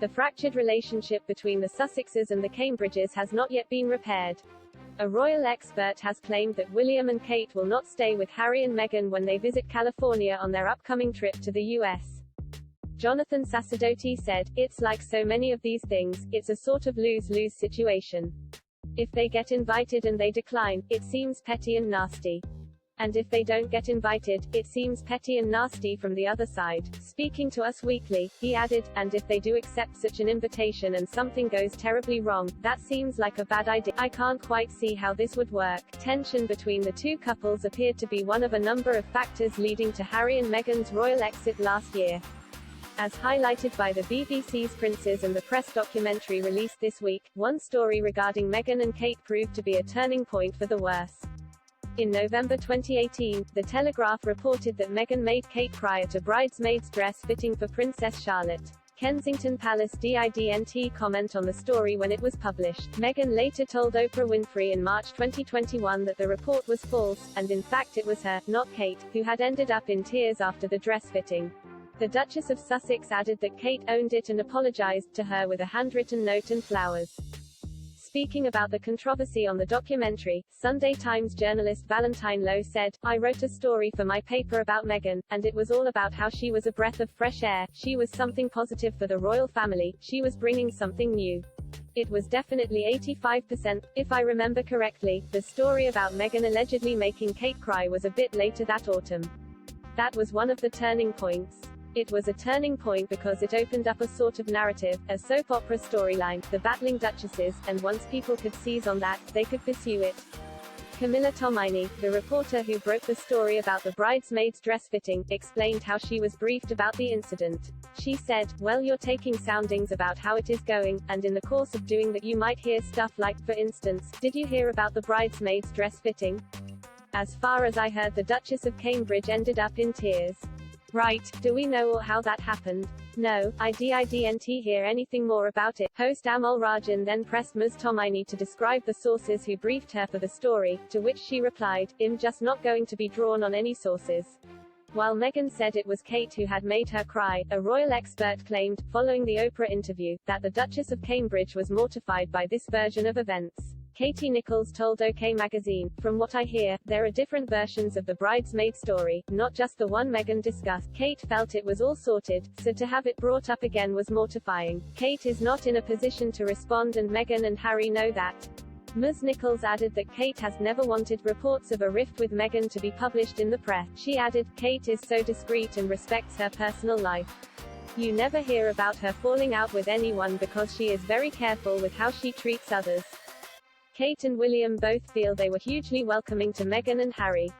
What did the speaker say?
The fractured relationship between the Sussexes and the Cambridges has not yet been repaired. A royal expert has claimed that William and Kate will not stay with Harry and Meghan when they visit California on their upcoming trip to the US. Jonathan Sacerdoti said, "It's like so many of these things, it's a sort of lose-lose situation. If they get invited and they decline, it seems petty and nasty. And if they don't get invited, it seems petty and nasty from the other side." Speaking to Us Weekly, he added, "And if they do accept such an invitation and something goes terribly wrong, that seems like a bad idea. I can't quite see how this would work." Tension between the two couples appeared to be one of a number of factors leading to Harry and Meghan's royal exit last year. As highlighted by the BBC's Princes and the Press documentary released this week, one story regarding Meghan and Kate proved to be a turning point for the worse. In November 2018, The Telegraph reported that Meghan made Kate cry at a bridesmaid's dress fitting for Princess Charlotte. Kensington Palace didn't comment on the story when it was published. Meghan later told Oprah Winfrey in March 2021 that the report was false, and in fact it was her, not Kate, who had ended up in tears after the dress fitting. The Duchess of Sussex added that Kate owned it and apologized to her with a handwritten note and flowers. Speaking about the controversy on the documentary, Sunday Times journalist Valentine Lowe said, "I wrote a story for my paper about Meghan, and it was all about how she was a breath of fresh air, she was something positive for the royal family, she was bringing something new. It was definitely 85%, if I remember correctly. The story about Meghan allegedly making Kate cry was a bit later that autumn. That was one of the turning points. It was a turning point because it opened up a sort of narrative, a soap opera storyline, the battling duchesses, and once people could seize on that, they could pursue it." Camilla Tomaini, the reporter who broke the story about the bridesmaid's dress fitting, explained how she was briefed about the incident. She said, "Well, you're taking soundings about how it is going, and in the course of doing that you might hear stuff like, for instance, did you hear about the bridesmaid's dress fitting? As far as I heard, the Duchess of Cambridge ended up in tears. Right, do we know how that happened? No, I didn't hear anything more about it." Host Amol Rajan then pressed Ms. Tomaini to describe the sources who briefed her for the story, to which she replied, "I'm just not going to be drawn on any sources." While Meghan said it was Kate who had made her cry, a royal expert claimed, following the Oprah interview, that the Duchess of Cambridge was mortified by this version of events. Katie Nichols told OK Magazine, "From what I hear, there are different versions of the bridesmaid story, not just the one Meghan discussed. Kate felt it was all sorted, so to have it brought up again was mortifying. Kate is not in a position to respond and Meghan and Harry know that." Ms. Nichols added that Kate has never wanted reports of a rift with Meghan to be published in the press. She added, "Kate is so discreet and respects her personal life. You never hear about her falling out with anyone because she is very careful with how she treats others." Kate and William both feel they were hugely welcoming to Meghan and Harry.